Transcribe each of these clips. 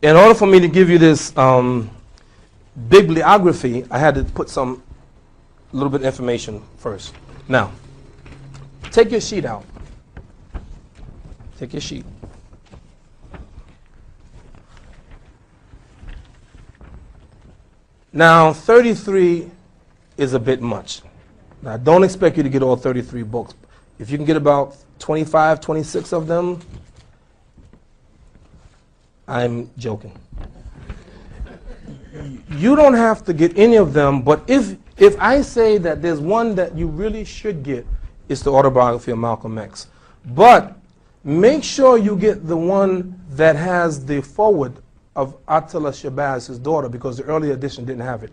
In order for me to give you this bibliography, I had to put a little bit of information first. Now, take your sheet out. Take your sheet. Now, 33 is a bit much. Now, I don't expect you to get all 33 books. If you can get about 25, 26 of them, I'm joking. You don't have to get any of them, but if I say that there's one that you really should get, it's the autobiography of Malcolm X. But make sure you get the one that has the foreword of El-Shabazz, his daughter, because the earlier edition didn't have it.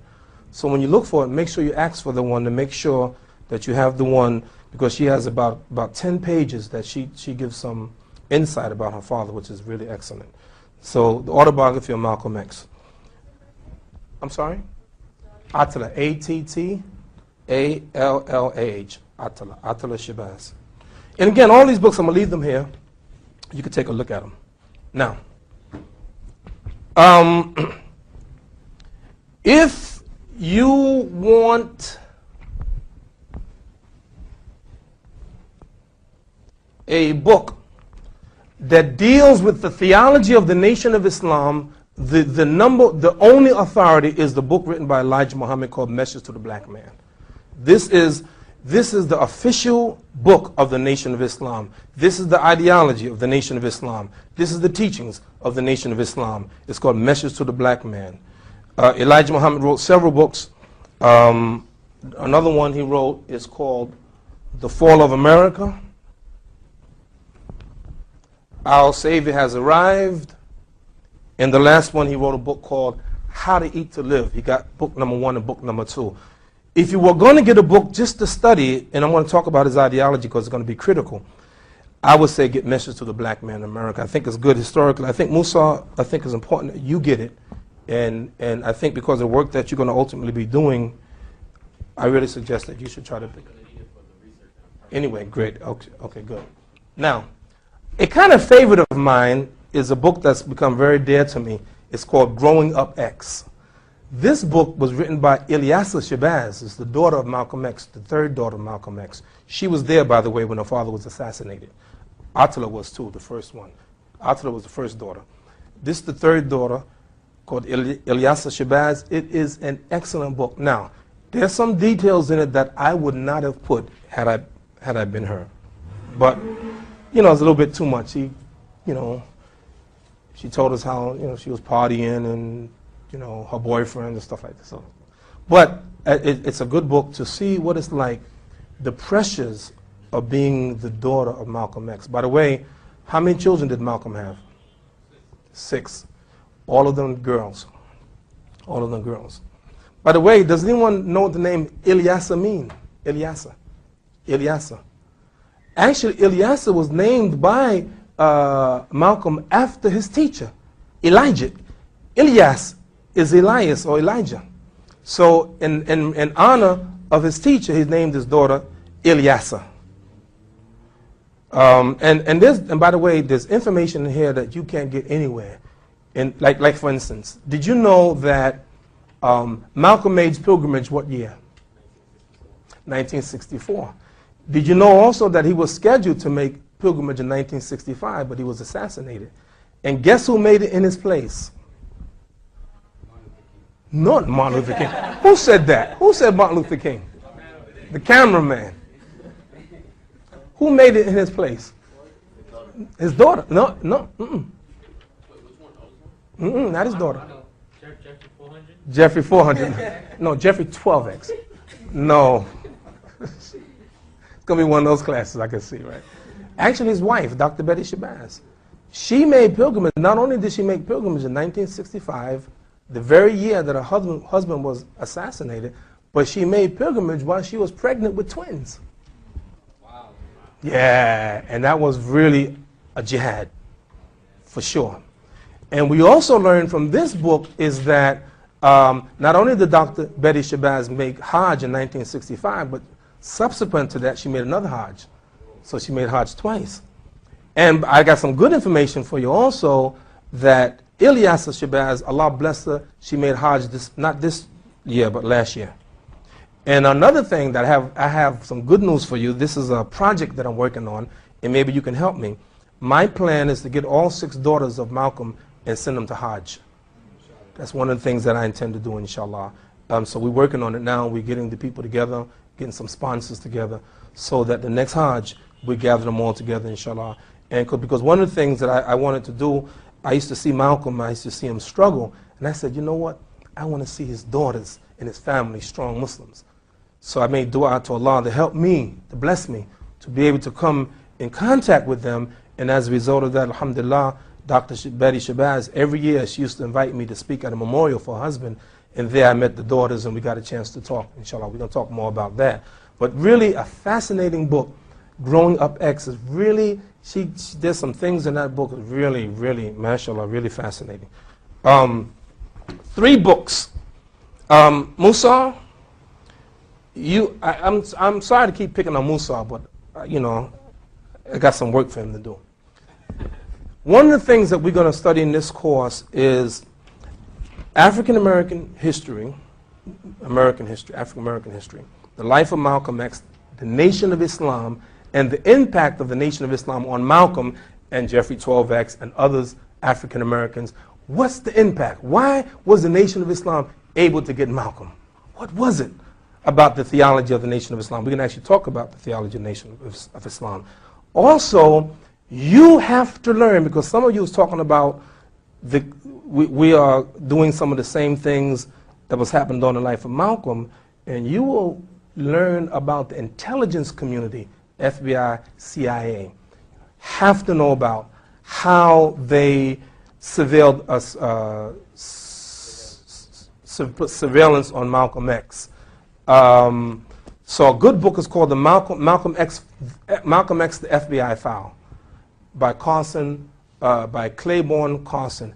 So when you look for it, make sure you ask for the one to make sure that you have the one, because she has about 10 pages that she gives some insight about her father, which is really excellent. So the autobiography of Malcolm X. I'm sorry? Attala, A-T-T-A-L-L-A-H, Attala, El-Shabazz. And again, all these books, I'm going to leave them here. You can take a look at them. Now, if you want a book that deals with the theology of the Nation of Islam, the only authority is the book written by Elijah Muhammad called Message to the Black Man. This is the official book of the Nation of Islam. This is the ideology of the Nation of Islam. This is the teachings of the Nation of Islam. It's called Message to the Black Man. Elijah Muhammad wrote several books. Another one he wrote is called The Fall of America. Our Savior Has Arrived. And the last one, he wrote a book called How to Eat to Live. He got book number 1 and book number 2. If you were going to get a book just to study, and I'm going to talk about his ideology because it's going to be critical, I would say get Message to the Black Man in America. I think it's good historically. I think Musa, I think it's important that you get it. And I think because of the work that you're going to ultimately be doing, I really suggest that you should try to pick it. Anyway, great. Okay, good. Now, a kind of favorite of mine is a book that's become very dear to me. It's called Growing Up X. This book was written by El-Shabazz, is the daughter of Malcolm X, the third daughter of Malcolm X. She was there, by the way, when her father was assassinated. Attala was too, the first one. Attala was the first daughter. This is the third daughter, called El-Shabazz. It is an excellent book. Now, there's some details in it that I would not have put had I been her. But, you know, it's a little bit too much. She told us how, she was partying and, her boyfriend and stuff like that. So, but it's a good book to see what it's like, the pressures of being the daughter of Malcolm X. By the way, how many children did Malcolm have? 6. All of them girls. All of them girls. By the way, does anyone know what the name Ilyasa mean? Ilyasa. Actually, Ilyasa was named by Malcolm after his teacher, Elijah. Ilyas is Elias or Elijah. So in honor of his teacher, he named his daughter Ilyasa. And by the way, there's information in here that you can't get anywhere. And like for instance, did you know that Malcolm made his pilgrimage what year? 1964. Did you know also that he was scheduled to make pilgrimage in 1965, but he was assassinated? And guess who made it in his place? Not Martin Luther King. Who said that? Who said Martin Luther King? The cameraman. Who made it in his place? His daughter. No. Not his daughter. Jeffrey 400. No, Jeffrey 12X. No. It's going to be one of those classes I can see, right? Actually, his wife, Dr. Betty Shabazz, she made pilgrimage. Not only did she make pilgrimage in 1965, the very year that her husband was assassinated, but she made pilgrimage while she was pregnant with twins. Wow. Yeah, and that was really a jihad, for sure. And we also learned from this book is that not only did Dr. Betty Shabazz make Hajj in 1965, but subsequent to that, she made another Hajj. So she made Hajj twice. And I got some good information for you also that El-Shabazz, Allah bless her, she made Hajj not this year, but last year. And another thing that I have some good news for you. This is a project that I'm working on, and maybe you can help me. My plan is to get all 6 daughters of Malcolm and send them to Hajj. That's one of the things that I intend to do, inshallah. So we're working on it now. We're getting the people together, getting some sponsors together, so that the next Hajj, we gather them all together, inshallah. And because one of the things that I wanted to do, I used to see Malcolm, I used to see him struggle, and I said, you know what? I want to see his daughters and his family strong Muslims. So I made dua to Allah to help me, to bless me, to be able to come in contact with them. And as a result of that, alhamdulillah, Dr. Betty Shabazz, every year she used to invite me to speak at a memorial for her husband. And there I met the daughters and we got a chance to talk. Inshallah, we're going to talk more about that. But really a fascinating book. Growing Up X is really, there's some things in that book that really, really, mashallah, really fascinating. 3 books. Musa, I'm sorry to keep picking on Musa, but you know, I got some work for him to do. One of the things that we're going to study in this course is African American history, African American history, the life of Malcolm X, the Nation of Islam, and the impact of the Nation of Islam on Malcolm and Jeffrey 12X and others African Americans. What's the impact? Why was the Nation of Islam able to get Malcolm? What was it about the theology of the Nation of Islam? We're going to actually talk about the theology of the Nation of Islam. Also, you have to learn, because some of you was talking about we are doing some of the same things that was happening during the life of Malcolm, and you will learn about the intelligence community, FBI, CIA. Have to know about how they surveilled us, surveillance on Malcolm X. So a good book is called the Malcolm X, the FBI File, by Carson, by Claiborne Carson.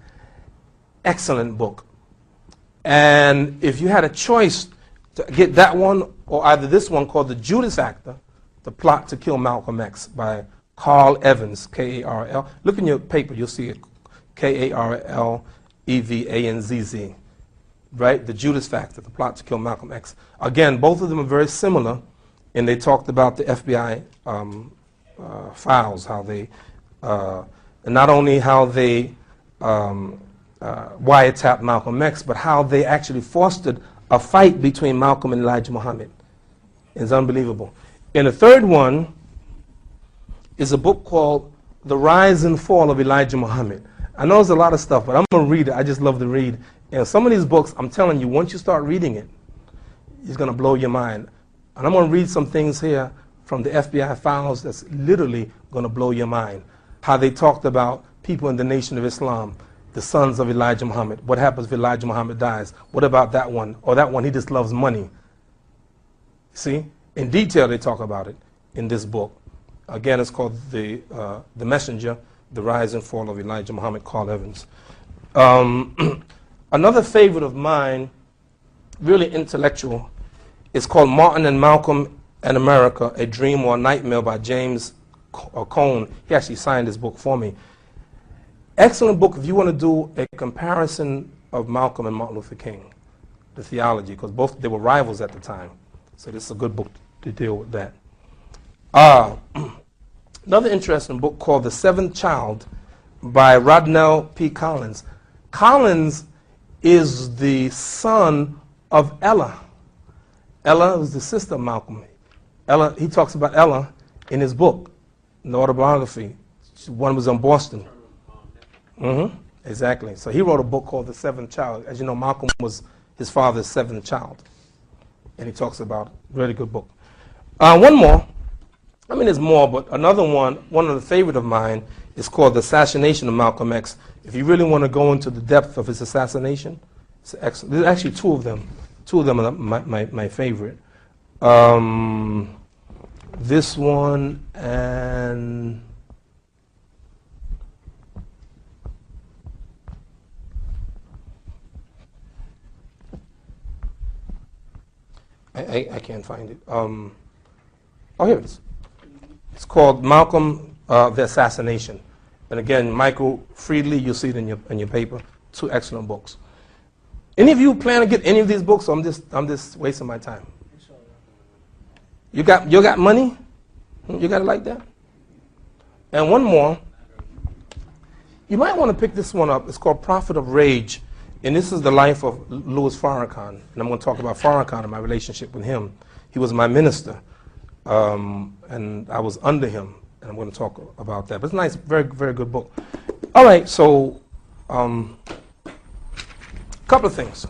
Excellent book. And if you had a choice to get that one or either this one called The Judas Actor, The Plot to Kill Malcolm X by Carl Evans, K-A-R-L. Look in your paper, you'll see it, K-A-R-L-E-V-A-N-Z-Z. Right? The Judas Factor, The Plot to Kill Malcolm X. Again, both of them are very similar, and they talked about the FBI files, how they, and not only how they wiretapped Malcolm X, but how they actually fostered a fight between Malcolm and Elijah Muhammad. It's unbelievable. And the third one is a book called The Rise and Fall of Elijah Muhammad. I know there's a lot of stuff, but I'm going to read it. I just love to read. And some of these books, I'm telling you, once you start reading it, it's going to blow your mind. And I'm going to read some things here from the FBI files that's literally going to blow your mind. How they talked about people in the Nation of Islam, the sons of Elijah Muhammad. What happens if Elijah Muhammad dies? What about that one? Or that one, he just loves money. See? In detail, they talk about it in this book. Again, it's called The Messenger, The Rise and Fall of Elijah Muhammad, Carl Evans. Another favorite of mine, really intellectual, is called Martin and Malcolm and America, A Dream or a Nightmare by James Cone. He actually signed this book for me. Excellent book if you want to do a comparison of Malcolm and Martin Luther King, the theology, because both they were rivals at the time. So this is a good book to deal with that. Another interesting book called The Seventh Child by Rodnell P. Collins. Collins is the son of Ella. Ella was the sister of Malcolm. Ella, he talks about Ella in his book, in the autobiography. One was in Boston. Exactly. So he wrote a book called The Seventh Child. As you know, Malcolm was his father's seventh child. And he talks about it. Really good book. One more. I mean, there's more, but another one of the favorite of mine, is called The Assassination of Malcolm X. If you really want to go into the depth of his assassination, it's excellent. There's actually two of them. Two of them are my favorite. This one and I can't find it. Oh, here it is. It's called Malcolm, The Assassination. And again, Michael Friedley, you'll see it in your paper. Two excellent books. Any of you plan to get any of these books, or I'm just wasting my time? You got money? You got it like that? And one more. You might want to pick this one up. It's called Prophet of Rage. And this is the life of Louis Farrakhan. And I'm going to talk about Farrakhan and my relationship with him. He was my minister. And I was under him. And I'm going to talk about that. But it's a nice, very, very good book. All right, so a couple of things.